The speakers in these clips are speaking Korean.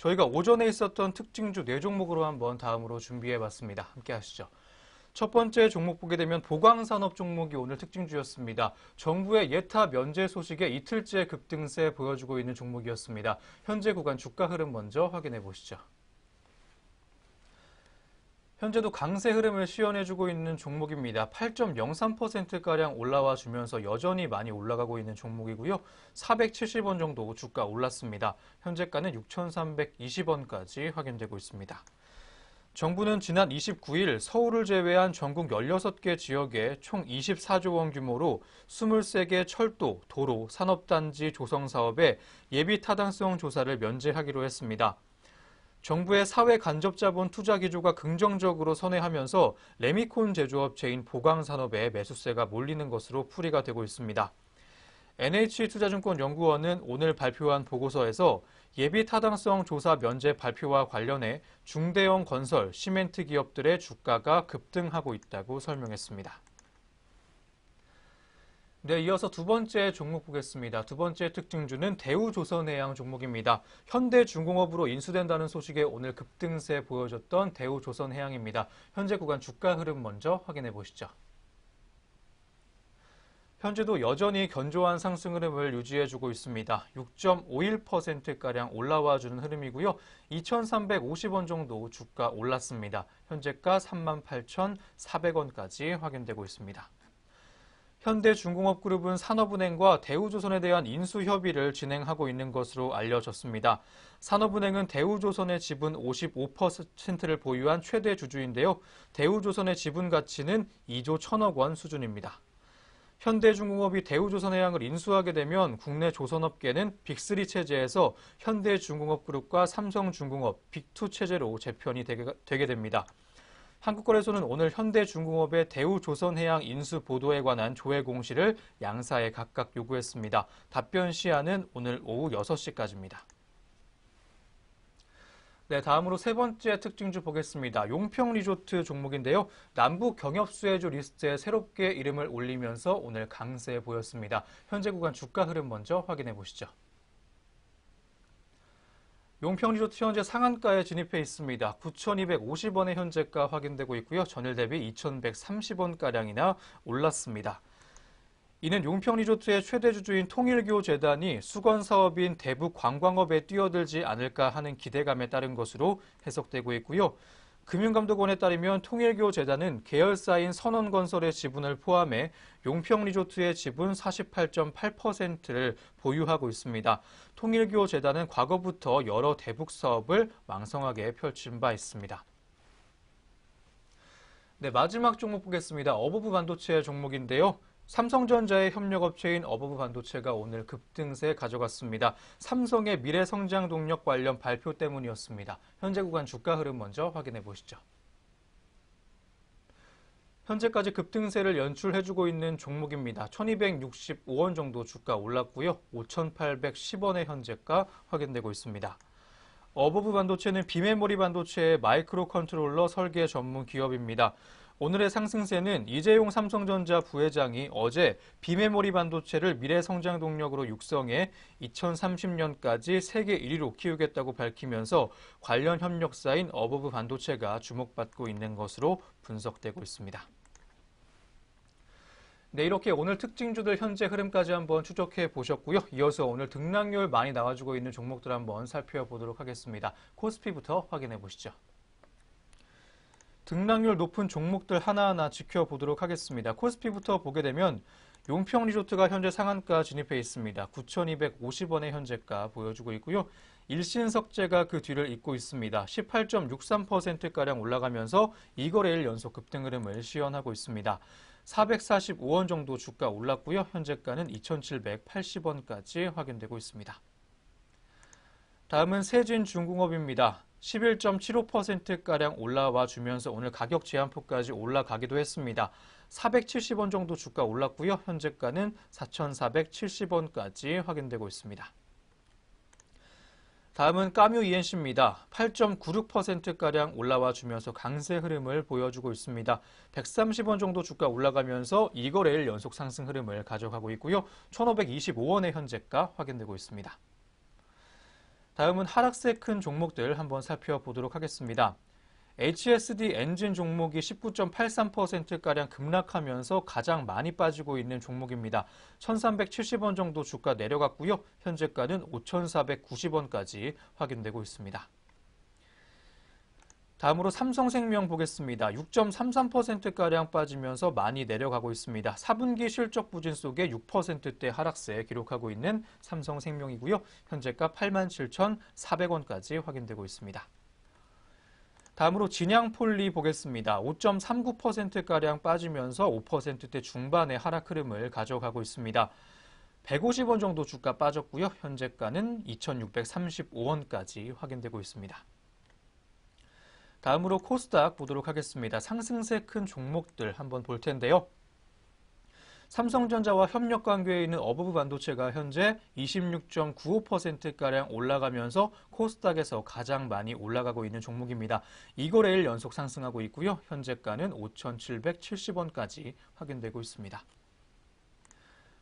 저희가 오전에 있었던 특징주 4종목으로 한번 다음으로 준비해봤습니다. 함께 하시죠. 첫 번째 종목 보게 되면 보강산업 종목이 오늘 특징주였습니다. 정부의 예타 면제 소식에 이틀째 급등세 보여주고 있는 종목이었습니다. 현재 구간 주가 흐름 먼저 확인해 보시죠. 현재도 강세 흐름을 시연해주고 있는 종목입니다. 8.03%가량 올라와 주면서 여전히 많이 올라가고 있는 종목이고요. 470원 정도 주가 올랐습니다. 현재가는 6,320원까지 확인되고 있습니다. 정부는 지난 29일 서울을 제외한 전국 16개 지역에 총 24조 원 규모로 23개 철도, 도로, 산업단지 조성 사업에 예비 타당성 조사를 면제하기로 했습니다. 정부의 사회 간접자본 투자 기조가 긍정적으로 선회하면서 레미콘 제조업체인 보강산업에 매수세가 몰리는 것으로 풀이가 되고 있습니다. NH투자증권연구원은 오늘 발표한 보고서에서 예비 타당성 조사 면제 발표와 관련해 중대형 건설, 시멘트 기업들의 주가가 급등하고 있다고 설명했습니다. 네, 이어서 두 번째 종목 보겠습니다. 두 번째 특징주는 대우조선해양 종목입니다. 현대중공업으로 인수된다는 소식에 오늘 급등세 보여줬던 대우조선해양입니다. 현재 구간 주가 흐름 먼저 확인해 보시죠. 현재도 여전히 견조한 상승 흐름을 유지해주고 있습니다. 6.51%가량 올라와주는 흐름이고요. 2,350원 정도 주가 올랐습니다. 현재가 38,400원까지 확인되고 있습니다. 현대중공업그룹은 산업은행과 대우조선에 대한 인수협의를 진행하고 있는 것으로 알려졌습니다. 산업은행은 대우조선의 지분 55%를 보유한 최대 주주인데요. 대우조선의 지분 가치는 2조 1천억 원 수준입니다. 현대중공업이 대우조선해양을 인수하게 되면 국내 조선업계는 빅3 체제에서 현대중공업그룹과 삼성중공업 빅2 체제로 재편이 되게 됩니다. 한국거래소는 오늘 현대중공업의 대우조선해양 인수 보도에 관한 조회 공시를 양사에 각각 요구했습니다. 답변 시한은 오늘 오후 6시까지입니다. 네, 다음으로 세 번째 특징주 보겠습니다. 용평리조트 종목인데요. 남북 경협수혜주 리스트에 새롭게 이름을 올리면서 오늘 강세 보였습니다. 현재 구간 주가 흐름 먼저 확인해 보시죠. 용평리조트 현재 상한가에 진입해 있습니다. 9,250원의 현재가 확인되고 있고요. 전일 대비 2,130원가량이나 올랐습니다. 이는 용평리조트의 최대 주주인 통일교재단이 수건사업인 대북관광업에 뛰어들지 않을까 하는 기대감에 따른 것으로 해석되고 있고요. 금융감독원에 따르면 통일교재단은 계열사인 선원건설의 지분을 포함해 용평리조트의 지분 48.8%를 보유하고 있습니다. 통일교재단은 과거부터 여러 대북사업을 왕성하게 펼친 바 있습니다. 네, 마지막 종목 보겠습니다. 어버브 반도체 종목인데요. 삼성전자의 협력업체인 어버브 반도체가 오늘 급등세 가져갔습니다. 삼성의 미래 성장 동력 관련 발표 때문이었습니다. 현재 구간 주가 흐름 먼저 확인해 보시죠. 현재까지 급등세를 연출해주고 있는 종목입니다. 1265원 정도 주가 올랐고요. 5810원의 현재가 확인되고 있습니다. 어버브 반도체는 비메모리 반도체의 마이크로 컨트롤러 설계 전문 기업입니다. 오늘의 상승세는 이재용 삼성전자 부회장이 어제 비메모리 반도체를 미래 성장 동력으로 육성해 2030년까지 세계 1위로 키우겠다고 밝히면서 관련 협력사인 어버브 반도체가 주목받고 있는 것으로 분석되고 있습니다. 네, 이렇게 오늘 특징주들 현재 흐름까지 한번 추적해 보셨고요. 이어서 오늘 등락률 많이 나와주고 있는 종목들 한번 살펴보도록 하겠습니다. 코스피부터 확인해 보시죠. 등락률 높은 종목들 하나하나 지켜보도록 하겠습니다. 코스피부터 보게 되면 용평리조트가 현재 상한가 진입해 있습니다. 9,250원의 현재가 보여주고 있고요. 일신석재가 그 뒤를 잇고 있습니다. 18.63%가량 올라가면서 2거래일 연속 급등 흐름을 시연하고 있습니다. 445원 정도 주가 올랐고요. 현재가는 2,780원까지 확인되고 있습니다. 다음은 세진중공업입니다. 11.75%가량 올라와 주면서 오늘 가격 제한폭까지 올라가기도 했습니다. 470원 정도 주가 올랐고요. 현재가는 4,470원까지 확인되고 있습니다. 다음은 까뮤 ENC입니다. 8.96%가량 올라와 주면서 강세 흐름을 보여주고 있습니다. 130원 정도 주가 올라가면서 2거래일 연속 상승 흐름을 가져가고 있고요. 1,525원의 현재가 확인되고 있습니다. 다음은 하락세 큰 종목들 한번 살펴보도록 하겠습니다. HSD 엔진 종목이 19.83%가량 급락하면서 가장 많이 빠지고 있는 종목입니다. 1,370원 정도 주가 내려갔고요. 현재가는 5,490원까지 확인되고 있습니다. 다음으로 삼성생명 보겠습니다. 6.33%가량 빠지면서 많이 내려가고 있습니다. 4분기 실적 부진 속에 6%대 하락세 기록하고 있는 삼성생명이고요. 현재가 87,400원까지 확인되고 있습니다. 다음으로 진양폴리 보겠습니다. 5.39%가량 빠지면서 5%대 중반의 하락 흐름을 가져가고 있습니다. 150원 정도 주가 빠졌고요. 현재가는 2,635원까지 확인되고 있습니다. 다음으로 코스닥 보도록 하겠습니다. 상승세 큰 종목들 한번 볼 텐데요. 삼성전자와 협력 관계에 있는 어버브 반도체가 현재 26.95%가량 올라가면서 코스닥에서 가장 많이 올라가고 있는 종목입니다. 2거래일 연속 상승하고 있고요. 현재가는 5,770원까지 확인되고 있습니다.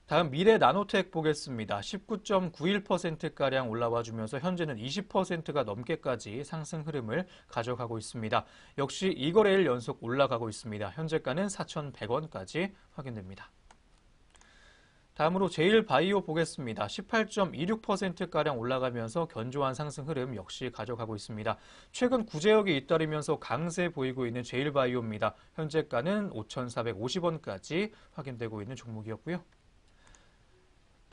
다음 미래나노텍 보겠습니다. 19.91%가량 올라와 주면서 현재는 20%가 넘게까지 상승 흐름을 가져가고 있습니다. 역시 2거래일 연속 올라가고 있습니다. 현재가는 4,100원까지 확인됩니다. 다음으로 제일바이오 보겠습니다. 18.26%가량 올라가면서 견조한 상승 흐름 역시 가져가고 있습니다. 최근 구제역이 잇따르면서 강세 보이고 있는 제일바이오입니다. 현재가는 5,450원까지 확인되고 있는 종목이었고요.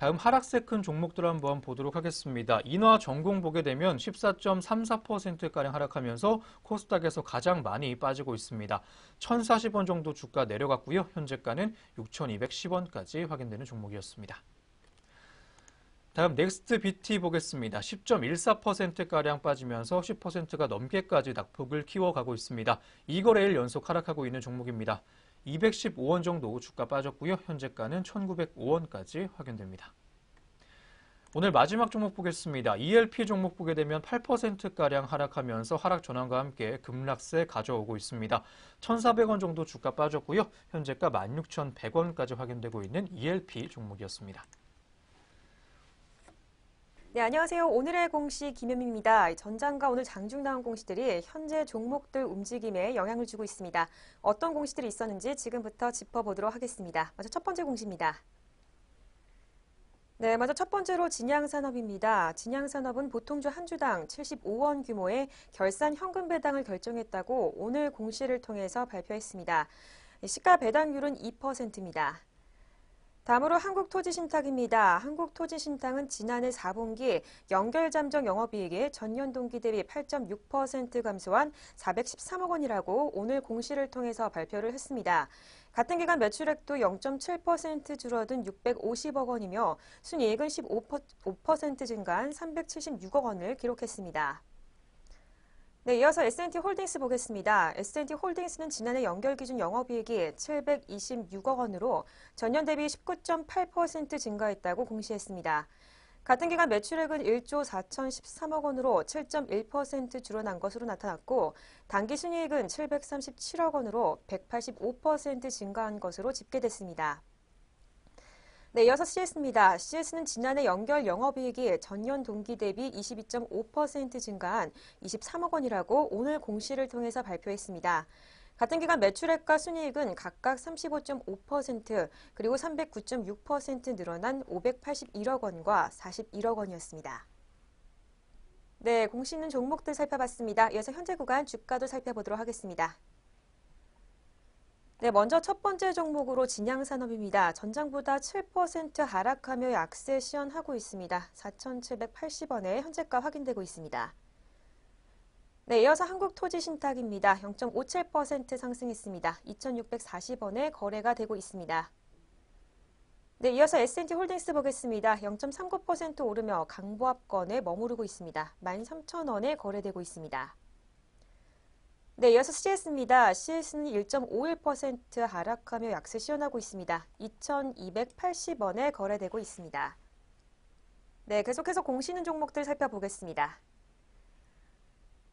다음 하락세 큰 종목들 한번 보도록 하겠습니다. 인화전공 보게 되면 14.34%가량 하락하면서 코스닥에서 가장 많이 빠지고 있습니다. 1,040원 정도 주가 내려갔고요. 현재가는 6,210원까지 확인되는 종목이었습니다. 다음 넥스트 BT 보겠습니다. 10.14%가량 빠지면서 10%가 넘게까지 낙폭을 키워가고 있습니다. 2거래일 연속 하락하고 있는 종목입니다. 215원 정도 주가 빠졌고요. 현재가는 1,905원까지 확인됩니다. 오늘 마지막 종목 보겠습니다. ELP 종목 보게 되면 8%가량 하락하면서 하락 전환과 함께 급락세 가져오고 있습니다. 1,400원 정도 주가 빠졌고요. 현재가 16,100원까지 확인되고 있는 ELP 종목이었습니다. 네, 안녕하세요. 오늘의 공시 김현미입니다. 전장과 오늘 장중 나온 공시들이 현재 종목들 움직임에 영향을 주고 있습니다. 어떤 공시들이 있었는지 지금부터 짚어보도록 하겠습니다. 먼저 첫 번째 공시입니다. 네, 먼저 첫 번째로 진양산업입니다. 진양산업은 보통주 한 주당 75원 규모의 결산 현금 배당을 결정했다고 오늘 공시를 통해서 발표했습니다. 시가 배당률은 2%입니다. 다음으로 한국토지신탁입니다. 한국토지신탁은 지난해 4분기 연결잠정 영업이익이 전년 동기 대비 8.6% 감소한 413억 원이라고 오늘 공시를 통해서 발표를 했습니다. 같은 기간 매출액도 0.7% 줄어든 650억 원이며 순이익은 15% 증가한 376억 원을 기록했습니다. 네, 이어서 S&T홀딩스 보겠습니다. S&T홀딩스는 지난해 연결 기준 영업이익이 726억 원으로 전년 대비 19.8% 증가했다고 공시했습니다. 같은 기간 매출액은 1조 4,013억 원으로 7.1% 줄어난 것으로 나타났고 당기 순이익은 737억 원으로 185% 증가한 것으로 집계됐습니다. 네, 이어서 CS입니다. CS는 지난해 연결 영업이익이 전년 동기 대비 22.5% 증가한 23억 원이라고 오늘 공시를 통해서 발표했습니다. 같은 기간 매출액과 순이익은 각각 35.5% 그리고 309.6% 늘어난 581억 원과 41억 원이었습니다. 네, 공시 있는 종목들 살펴봤습니다. 이어서 현재 구간 주가도 살펴보도록 하겠습니다. 네, 먼저 첫 번째 종목으로 진양산업입니다. 전장보다 7% 하락하며 약세 시연하고 있습니다. 4,780원에 현재가 확인되고 있습니다. 네, 이어서 한국토지신탁입니다. 0.57% 상승했습니다. 2,640원에 거래가 되고 있습니다. 네, 이어서 S&T홀딩스 보겠습니다. 0.39% 오르며 강보합권에 머무르고 있습니다. 13,000원에 거래되고 있습니다. 네, 이어서 CS입니다. CS는 1.51% 하락하며 약세 시연하고 있습니다. 2,280원에 거래되고 있습니다. 네, 계속해서 공시는 종목들 살펴보겠습니다.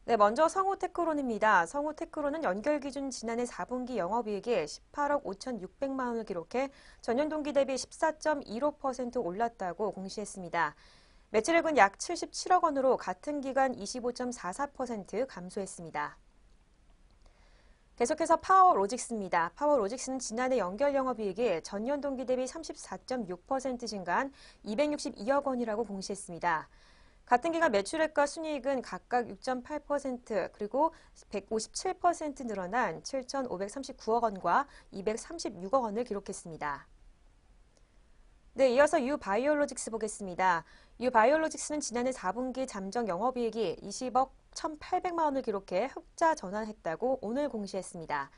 네, 먼저 성우테크론입니다. 성우테크론은 연결 기준 지난해 4분기 영업이익이 18억 5,600만 원을 기록해 전년 동기 대비 14.15% 올랐다고 공시했습니다. 매출액은 약 77억 원으로 같은 기간 25.44% 감소했습니다. 계속해서 파워로직스입니다. 파워로직스는 지난해 연결 영업이익이 전년 동기 대비 34.6% 증가한 262억 원이라고 공시했습니다. 같은 기간 매출액과 순이익은 각각 6.8% 그리고 157% 늘어난 7,539억 원과 236억 원을 기록했습니다. 네, 이어서 유바이오로직스 보겠습니다. 유바이오로직스는 지난해 4분기 잠정 영업이익이 20억 1,800만 원을 기록해 흑자 전환했다고 오늘 공시했습니다.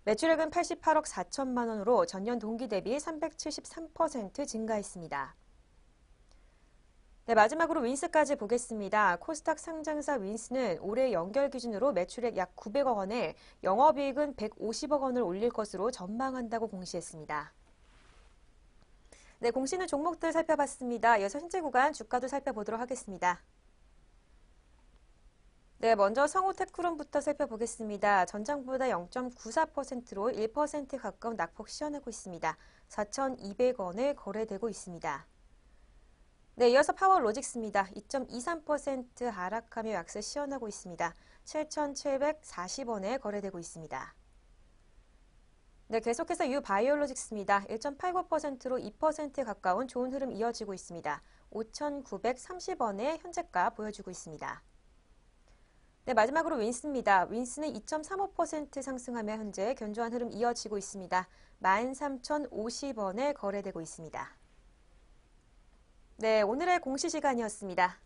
매출액은 88억 4천만 원으로 전년 동기 대비 373% 증가했습니다. 네, 마지막으로 윈스까지 보겠습니다. 코스닥 상장사 윈스는 올해 연결 기준으로 매출액 약 900억 원에 영업이익은 150억 원을 올릴 것으로 전망한다고 공시했습니다. 네, 공시는 종목들 살펴봤습니다. 이어서 현재 구간 주가도 살펴보도록 하겠습니다. 네, 먼저 성우테크론부터 살펴보겠습니다. 전장보다 0.94%로 1% 가까운 낙폭 시현하고 있습니다. 4,200원에 거래되고 있습니다. 네, 이어서 파워로직스입니다. 2.23% 하락하며 약세 시현하고 있습니다. 7,740원에 거래되고 있습니다. 네, 계속해서 유바이오로직스입니다. 1.89%로 2% 가까운 좋은 흐름 이어지고 있습니다. 5,930원에 현재가 보여주고 있습니다. 네, 마지막으로 윈스입니다. 윈스는 2.35% 상승하며 현재 견조한 흐름 이어지고 있습니다. 13,050원에 거래되고 있습니다. 네, 오늘의 공시 시간이었습니다.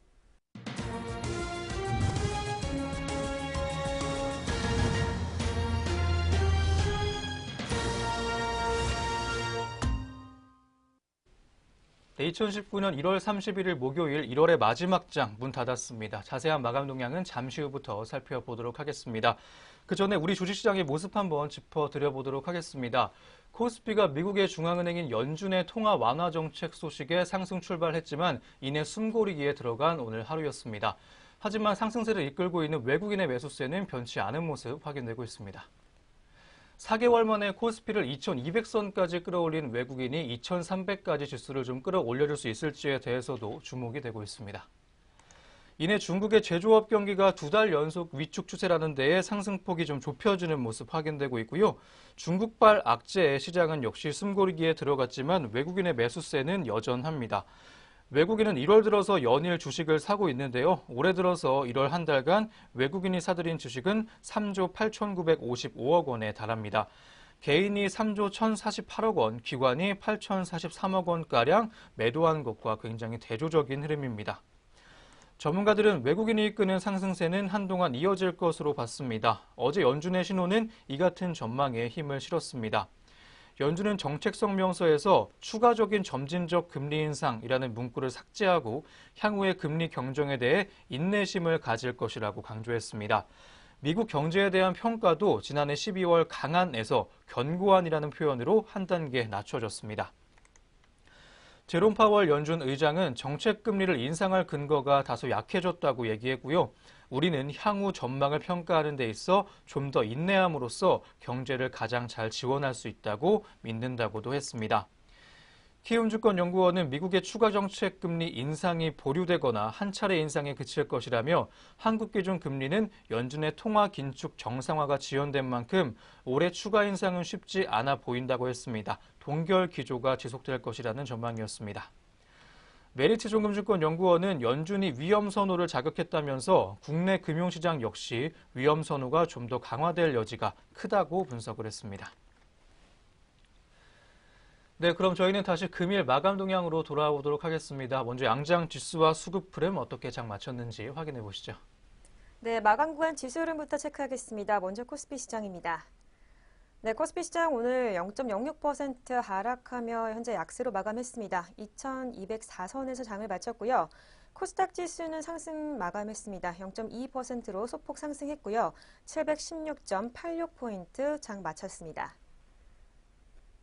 네, 2019년 1월 31일 목요일 1월의 마지막 장 문 닫았습니다. 자세한 마감 동향은 잠시 후부터 살펴보도록 하겠습니다. 그 전에 우리 주식시장의 모습 한번 짚어드려보도록 하겠습니다. 코스피가 미국의 중앙은행인 연준의 통화 완화 정책 소식에 상승 출발했지만 이내 숨고르기에 들어간 오늘 하루였습니다. 하지만 상승세를 이끌고 있는 외국인의 매수세는 변치 않은 모습 확인되고 있습니다. 4개월 만에 코스피를 2200선까지 끌어올린 외국인이 2300까지 지수를 좀 끌어올려줄 수 있을지에 대해서도 주목이 되고 있습니다. 이내 중국의 제조업 경기가 2달 연속 위축 추세라는 데에 상승폭이 좀 좁혀지는 모습 확인되고 있고요. 중국발 악재의 시장은 역시 숨고르기에 들어갔지만 외국인의 매수세는 여전합니다. 외국인은 1월 들어서 연일 주식을 사고 있는데요. 올해 들어서 1월 한 달간 외국인이 사들인 주식은 3조 8,955억 원에 달합니다. 개인이 3조 1,048억 원, 기관이 8,043억 원가량 매도한 것과 굉장히 대조적인 흐름입니다. 전문가들은 외국인이 이끄는 상승세는 한동안 이어질 것으로 봤습니다. 어제 연준의 신호는 이 같은 전망에 힘을 실었습니다. 연준은 정책성 명서에서 추가적인 점진적 금리 인상이라는 문구를 삭제하고 향후의 금리 경정에 대해 인내심을 가질 것이라고 강조했습니다. 미국 경제에 대한 평가도 지난해 12월 강한에서 견고한이라는 표현으로 한 단계 낮춰졌습니다. 제롬 파월 연준 의장은 정책 금리를 인상할 근거가 다소 약해졌다고 얘기했고요. 우리는 향후 전망을 평가하는 데 있어 좀 더 인내함으로써 경제를 가장 잘 지원할 수 있다고 믿는다고도 했습니다. 키움증권연구원은 미국의 추가 정책 금리 인상이 보류되거나 한 차례 인상에 그칠 것이라며 한국 기준 금리는 연준의 통화 긴축 정상화가 지연된 만큼 올해 추가 인상은 쉽지 않아 보인다고 했습니다. 동결 기조가 지속될 것이라는 전망이었습니다. 메리츠 종금증권연구원은 연준이 위험 선호를 자극했다면서 국내 금융시장 역시 위험 선호가 좀 더 강화될 여지가 크다고 분석을 했습니다. 네, 그럼 저희는 다시 금일 마감 동향으로 돌아오도록 하겠습니다. 먼저 양장 지수와 수급 흐름 어떻게 장 마쳤는지 확인해 보시죠. 네, 마감 구간 지수 흐름부터 체크하겠습니다. 먼저 코스피 시장입니다. 네, 코스피 시장 오늘 0.06% 하락하며 현재 약세로 마감했습니다. 2204선에서 장을 마쳤고요. 코스닥 지수는 상승 마감했습니다. 0.22%로 소폭 상승했고요. 716.86포인트 장 마쳤습니다.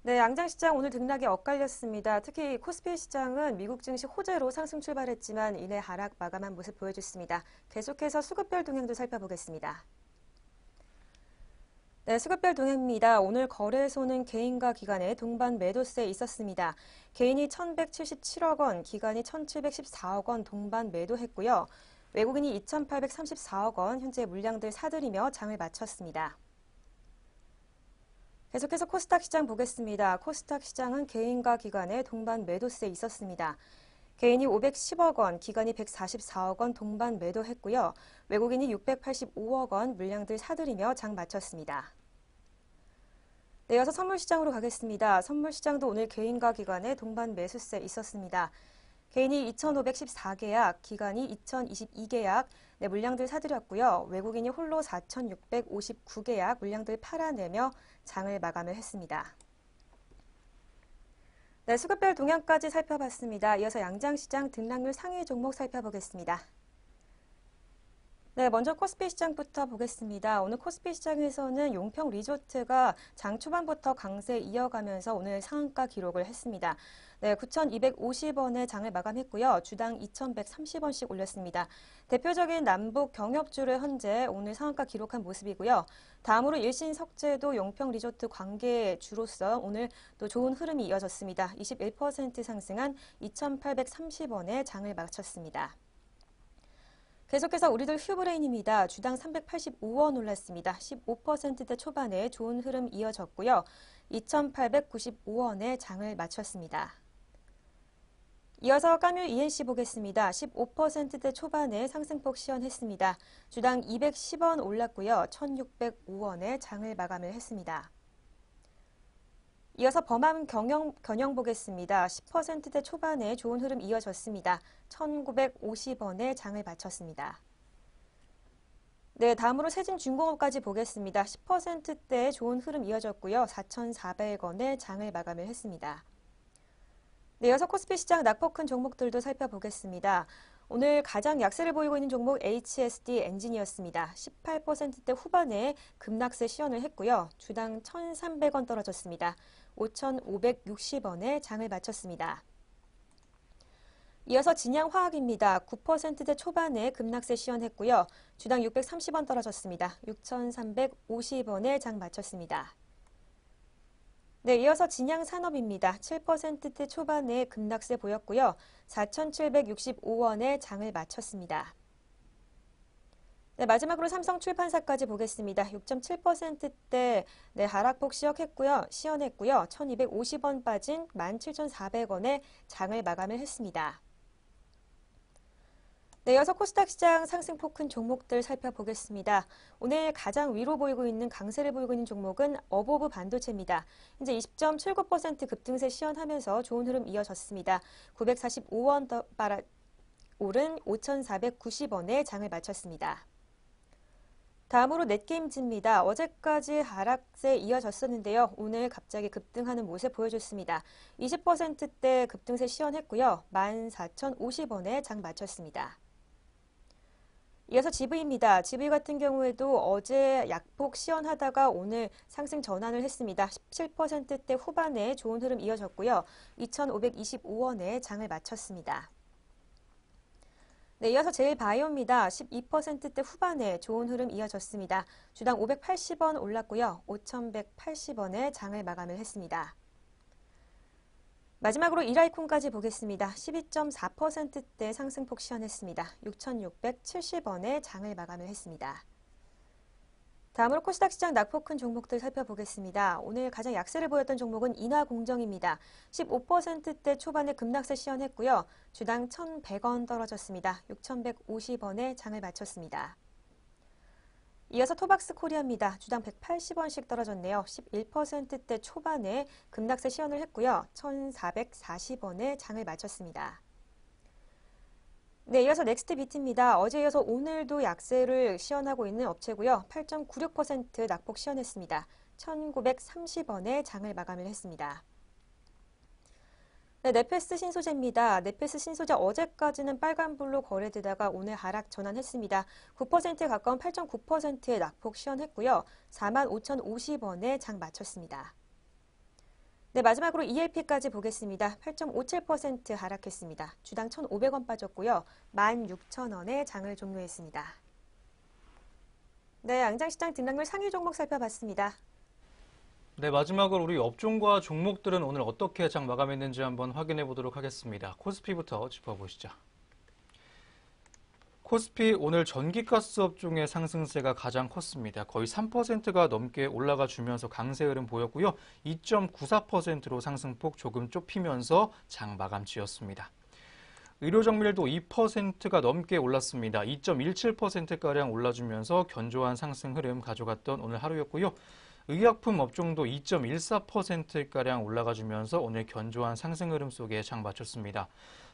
네, 양장시장 오늘 등락이 엇갈렸습니다. 특히 코스피 시장은 미국 증시 호재로 상승 출발했지만 이내 하락 마감한 모습 보여줬습니다. 계속해서 수급별 동향도 살펴보겠습니다. 네, 수급별 동향입니다. 오늘 거래소는 개인과 기관의 동반 매도세 있었습니다. 개인이 1,177억 원, 기관이 1,714억 원 동반 매도했고요. 외국인이 2,834억 원, 현재 물량들 사들이며 장을 마쳤습니다. 계속해서 코스닥 시장 보겠습니다. 코스닥 시장은 개인과 기관의 동반 매도세 있었습니다. 개인이 510억 원, 기관이 144억 원 동반 매도했고요. 외국인이 685억 원 물량들 사들이며 장 마쳤습니다. 네, 이어서 선물시장으로 가겠습니다. 선물시장도 오늘 개인과 기관의 동반 매수세 있었습니다. 개인이 2,514계약, 기관이 2,022계약, 네, 물량들 사들였고요. 외국인이 홀로 4,659계약 물량들 팔아내며 장을 마감을 했습니다. 네, 수급별 동향까지 살펴봤습니다. 이어서 양장시장 등락률 상위 종목 살펴보겠습니다. 네, 먼저 코스피 시장부터 보겠습니다. 오늘 코스피 시장에서는 용평 리조트가 장 초반부터 강세 이어가면서 오늘 상한가 기록을 했습니다. 네, 9,250원에 장을 마감했고요. 주당 2,130원씩 올렸습니다. 대표적인 남북 경협주를 현재 오늘 상한가 기록한 모습이고요. 다음으로 일신석재도 용평 리조트 관계주로서 오늘 또 좋은 흐름이 이어졌습니다. 21% 상승한 2,830원에 장을 마쳤습니다. 계속해서 우리들 휴브레인입니다. 주당 385원 올랐습니다. 15%대 초반에 좋은 흐름 이어졌고요. 2,895원에 장을 마쳤습니다. 이어서 까뮤 ENC 보겠습니다. 15%대 초반에 상승폭 시현했습니다. 주당 210원 올랐고요. 1,605원에 장을 마감을 했습니다. 이어서 범함 경영 보겠습니다. 10%대 초반에 좋은 흐름 이어졌습니다. 1,950원에 장을 마쳤습니다. 네, 다음으로 세진중공업까지 보겠습니다. 10%대 좋은 흐름 이어졌고요. 4,400원에 장을 마감을 했습니다. 네, 이어서 코스피 시장 낙폭 큰 종목들도 살펴보겠습니다. 오늘 가장 약세를 보이고 있는 종목 HSD 엔진이었습니다. 18%대 후반에 급락세 시현을 했고요. 주당 1,300원 떨어졌습니다. 5,560원에 장을 마쳤습니다. 이어서 진양화학입니다. 9%대 초반에 급락세 시현했고요. 주당 630원 떨어졌습니다. 6,350원에 장 마쳤습니다. 네, 이어서 진양산업입니다. 7%대 초반에 급락세 보였고요. 4,765원에 장을 마쳤습니다. 네, 마지막으로 삼성출판사까지 보겠습니다. 6.7%대 하락폭 시현했고요. 1,250원 빠진 17,400원에 장을 마감을 했습니다. 네, 이어서 코스닥 시장 상승폭 큰 종목들 살펴보겠습니다. 오늘 가장 위로 보이고 있는 강세를 보이고 있는 종목은 어보브 반도체입니다. 현재 20.79% 급등세 시현하면서 좋은 흐름 이어졌습니다. 945원 더 오른 5,490원에 장을 마쳤습니다. 다음으로 넷게임즈입니다. 어제까지 하락세 이어졌었는데요. 오늘 갑자기 급등하는 모습 보여줬습니다. 20%대 급등세 시현했고요. 14,050원에 장 마쳤습니다. 이어서 GV입니다. GV 같은 경우에도 어제 약폭 시현하다가 오늘 상승 전환을 했습니다. 17%대 후반에 좋은 흐름 이어졌고요. 2,525원에 장을 마쳤습니다. 네, 이어서 제일바이오입니다. 12%대 후반에 좋은 흐름 이어졌습니다. 주당 580원 올랐고요. 5,180원에 장을 마감을 했습니다. 마지막으로 이라이콘까지 보겠습니다. 12.4%대 상승폭 시현했습니다. 6,670원에 장을 마감을 했습니다. 다음으로 코스닥 시장 낙폭 큰 종목들 살펴보겠습니다. 오늘 가장 약세를 보였던 종목은 인하공정입니다. 15%대 초반에 급락세 시현했고요. 주당 1,100원 떨어졌습니다. 6,150원에 장을 마쳤습니다. 이어서 토박스 코리아입니다. 주당 180원씩 떨어졌네요. 11%대 초반에 급락세 시현을 했고요. 1,440원에 장을 마쳤습니다. 네, 이어서 넥스트 비트입니다. 어제 이어서 오늘도 약세를 시현하고 있는 업체고요. 8.96% 낙폭 시현했습니다. 1,930원에 장을 마감을 했습니다. 네, 네페스 신소재입니다. 네페스 신소재 어제까지는 빨간불로 거래되다가 오늘 하락 전환했습니다. 9%에 가까운 8.9%의 낙폭 시현했고요. 45,050원에 장 마쳤습니다. 네, 마지막으로 ELP까지 보겠습니다. 8.57% 하락했습니다. 주당 1,500원 빠졌고요. 16,000원에 장을 종료했습니다. 네, 양장시장 등락률 상위 종목 살펴봤습니다. 네, 마지막으로 우리 업종과 종목들은 오늘 어떻게 장 마감했는지 한번 확인해 보도록 하겠습니다. 코스피부터 짚어보시죠. 코스피 오늘 전기가스 업종의 상승세가 가장 컸습니다. 거의 3%가 넘게 올라가 주면서 강세 흐름 보였고요. 2.94%로 상승폭 조금 좁히면서 장 마감 지었습니다. 의료정밀도 2%가 넘게 올랐습니다. 2.17%가량 올라주면서 견조한 상승 흐름 가져갔던 오늘 하루였고요. 의약품 업종도 2.14%가량 올라가주면서 오늘 견조한 상승 흐름 속에 장 마쳤습니다.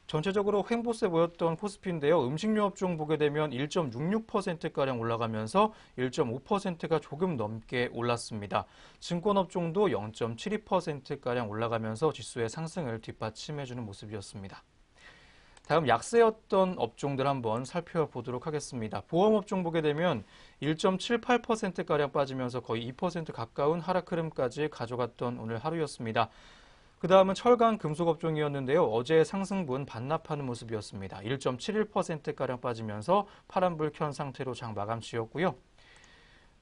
전체적으로 횡보세 보였던 코스피인데요. 음식료 업종 보게 되면 1.66%가량 올라가면서 1.5%가 조금 넘게 올랐습니다. 증권 업종도 0.72%가량 올라가면서 지수의 상승을 뒷받침해주는 모습이었습니다. 다음 약세였던 업종들 한번 살펴보도록 하겠습니다. 보험업종 보게 되면 1.78%가량 빠지면서 거의 2% 가까운 하락 흐름까지 가져갔던 오늘 하루였습니다. 그 다음은 철강 금속업종이었는데요. 어제 상승분 반납하는 모습이었습니다. 1.71%가량 빠지면서 파란불 켠 상태로 장 마감 지었고요.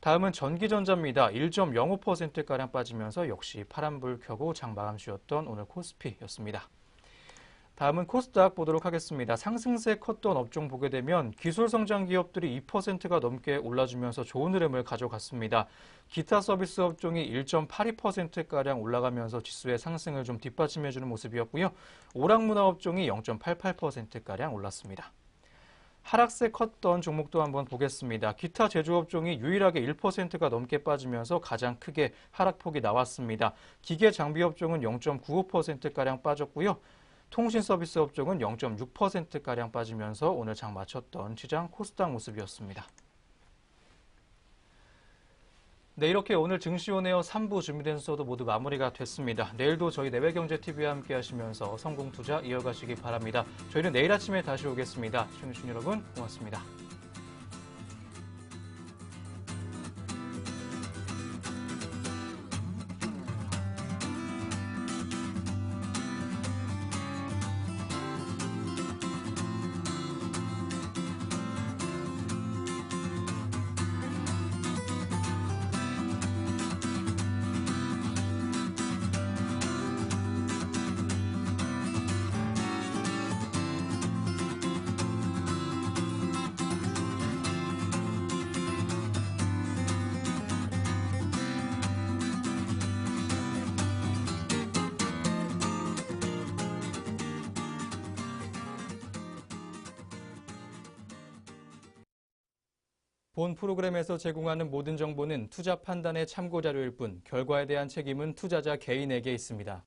다음은 전기전자입니다. 1.05%가량 빠지면서 역시 파란불 켜고 장 마감 지었던 오늘 코스피였습니다. 다음은 코스닥 보도록 하겠습니다. 상승세 컸던 업종 보게 되면 기술성장 기업들이 2%가 넘게 올라주면서 좋은 흐름을 가져갔습니다. 기타 서비스 업종이 1.82%가량 올라가면서 지수의 상승을 좀 뒷받침해주는 모습이었고요. 오락문화 업종이 0.88%가량 올랐습니다. 하락세 컸던 종목도 한번 보겠습니다. 기타 제조업종이 유일하게 1%가 넘게 빠지면서 가장 크게 하락폭이 나왔습니다. 기계 장비 업종은 0.95%가량 빠졌고요. 통신 서비스 업종은 0.6%가량 빠지면서 오늘 장 마쳤던 시장 코스닥 모습이었습니다. 네, 이렇게 오늘 증시온에어 3부 준비된 수업도 모두 마무리가 됐습니다. 내일도 저희 내외경제TV와 함께 하시면서 성공투자 이어가시기 바랍니다. 저희는 내일 아침에 다시 오겠습니다. 시청해주신 여러분 고맙습니다. 본 프로그램에서 제공하는 모든 정보는 투자 판단의 참고 자료일 뿐 결과에 대한 책임은 투자자 개인에게 있습니다.